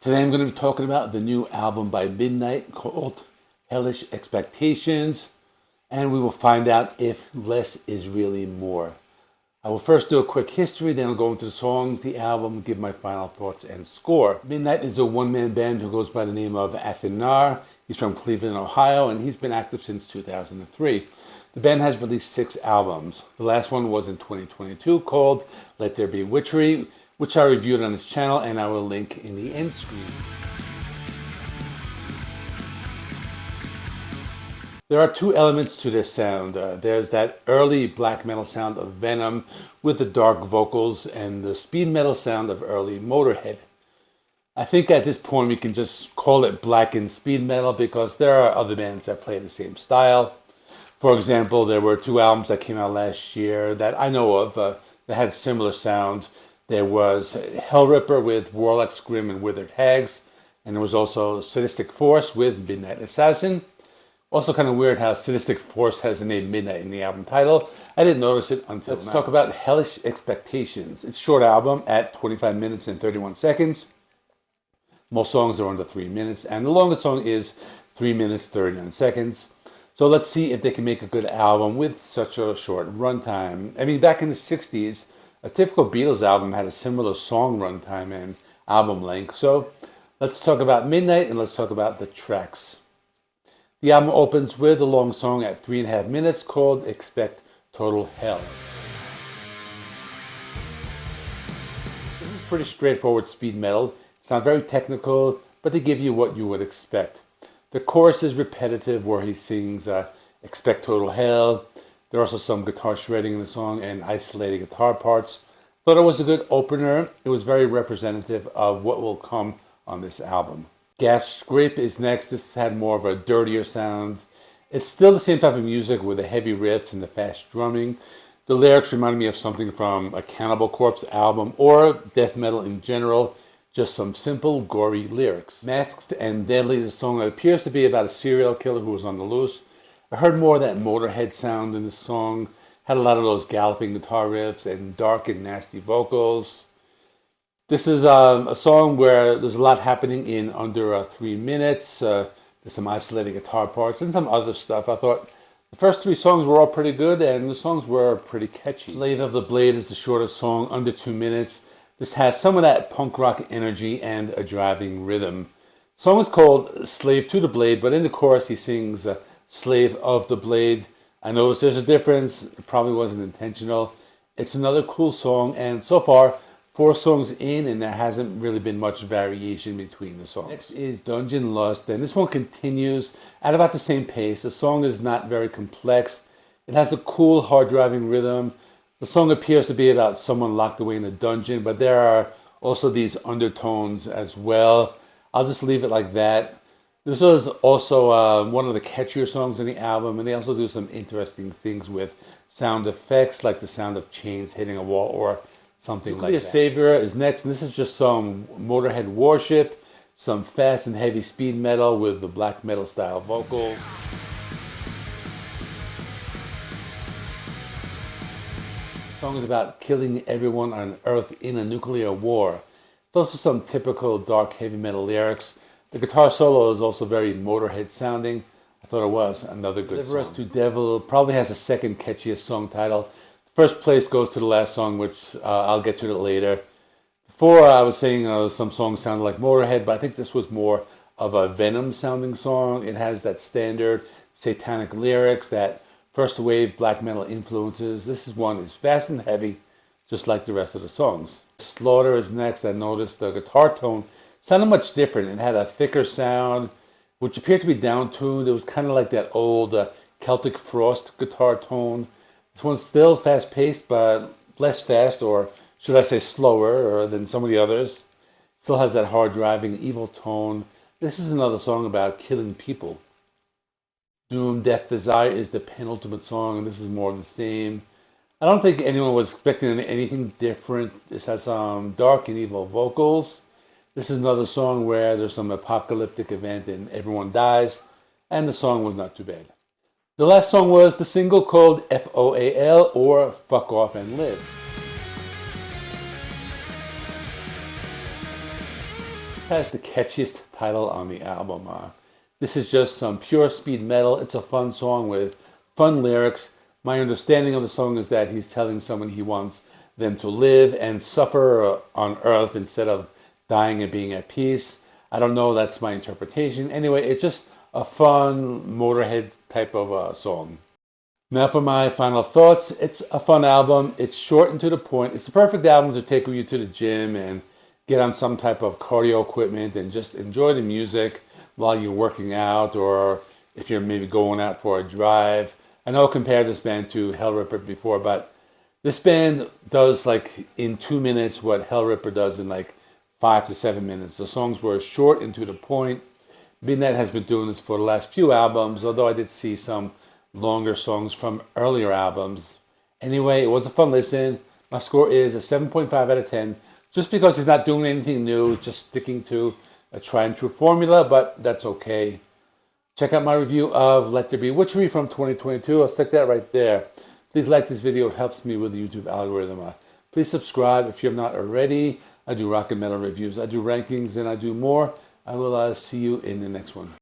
Today I'm going to be talking about the new album by Midnight called Hellish Expectations, and we will find out if less is really more. I will first do a quick history, then I'll go into the songs, the album, give my final thoughts and score. Midnight is a one-man band who goes by the name of Athanar. He's from Cleveland, Ohio, and he's been active since 2003. The band has released 6 albums. The last one was in 2022 called Let There Be Witchery, which I reviewed on this channel, and I will link in the end screen. There are 2 elements to this sound. There's that early black metal sound of Venom with the dark vocals and the speed metal sound of early Motorhead. I think at this point we can just call it blackened speed metal because there are other bands that play the same style. For example, there were 2 albums that came out last year that I know of that had similar sound. There was Hellripper with Warlock Scrim and Withered Hags, and there was also Sadistic Force with Midnight Assassin. Also kind of weird how Sadistic Force has the name Midnight in the album title. I didn't notice it until now. Let's talk about Hellish Expectations. It's a short album at 25 minutes and 31 seconds. Most songs are under 3 minutes, and the longest song is 3 minutes 39 seconds. So let's see if they can make a good album with such a short runtime. I mean, back in the 60s, a typical Beatles album had a similar song runtime and album length. So let's talk about Midnight and let's talk about the tracks. The album opens with a long song at 3.5 minutes called Expect Total Hell. This is pretty straightforward speed metal. It's not very technical, but they give you what you would expect. The chorus is repetitive where he sings Expect Total Hell. There are also some guitar shredding in the song and isolated guitar parts. Thought it was a good opener. It was very representative of what will come on this album. Gas Scrape is next. This had more of a dirtier sound. It's still the same type of music with the heavy riffs and the fast drumming. The lyrics remind me of something from a Cannibal Corpse album or death metal in general. Just some simple, gory lyrics. Masked and Deadly is a song that appears to be about a serial killer who was on the loose. I heard more of that Motorhead sound in the song. Had a lot of those galloping guitar riffs and dark and nasty vocals. This is a song where there's a lot happening in under 3 minutes. There's some isolated guitar parts and some other stuff. I thought the first 3 songs were all pretty good and the songs were pretty catchy. Slave of the Blade is the shortest song, under 2 minutes. This has some of that punk rock energy and a driving rhythm. The song is called Slave to the Blade, but in the chorus he sings Slave of the Blade. I noticed there's a difference. It probably wasn't intentional. It's another cool song, and so far 4 songs in, and there hasn't really been much variation between the songs. Next is Dungeon Lust, and this one continues at about the same pace. The song is not very complex. It has a cool, hard-driving rhythm. The song appears to be about someone locked away in a dungeon, but there are also these undertones as well. I'll just leave it like that. This is also one of the catchier songs in the album, and they also do some interesting things with sound effects, like the sound of chains hitting a wall or something like that. Savior is next, and this is just some Motorhead worship, some fast and heavy speed metal with the black metal style vocals. The song is about killing everyone on Earth in a nuclear war. There's also some typical dark heavy metal lyrics. The guitar solo is also very Motorhead sounding. I thought it was another good song. Deliver Us to Devil probably has the second catchiest song title. First place goes to the last song, which I'll get to it later. Before I was saying some songs sounded like Motorhead, but I think this was more of a Venom sounding song. It has that standard satanic lyrics, that first wave black metal influences. This is one that's fast and heavy, just like the rest of the songs. Slaughter is next. I noticed the guitar tone sounded much different. It had a thicker sound, which appeared to be down-tuned. It was kind of like that old Celtic Frost guitar tone. This one's still fast-paced, but less fast, or should I say slower, than some of the others. Still has that hard-driving, evil tone. This is another song about killing people. Doom, Death, Desire is the penultimate song, and this is more of the same. I don't think anyone was expecting anything different. This has some dark and evil vocals. This is another song where there's some apocalyptic event and everyone dies, and the song was not too bad. The last song was the single called FOAL, or Fuck Off and Live. has the catchiest title on the album. This is just some pure speed metal. It's a fun song with fun lyrics. My understanding of the song is that he's telling someone he wants them to live and suffer on earth instead of dying and being at peace. I don't know, that's my interpretation. Anyway, it's just a fun Motorhead type of song. Now for my final thoughts. It's a fun album. It's short and to the point. It's the perfect album to take you to the gym and get on some type of cardio equipment and just enjoy the music while you're working out, or if you're maybe going out for a drive. I know I compared this band to Hellripper before, but this band does like in 2 minutes what Hellripper does in like 5 to 7 minutes. The songs were short and to the point. Midnight has been doing this for the last few albums, although I did see some longer songs from earlier albums. Anyway, it was a fun listen. My score is a 7.5 out of 10, just because he's not doing anything new, just sticking to a tried and true formula, but that's okay. Check out my review of Let There Be Witchery from 2022. I'll stick that right there. Please like this video. It helps me with the YouTube algorithm. Please subscribe if you have not already. I do rock and metal reviews. I do rankings and I do more. I will see you in the next one.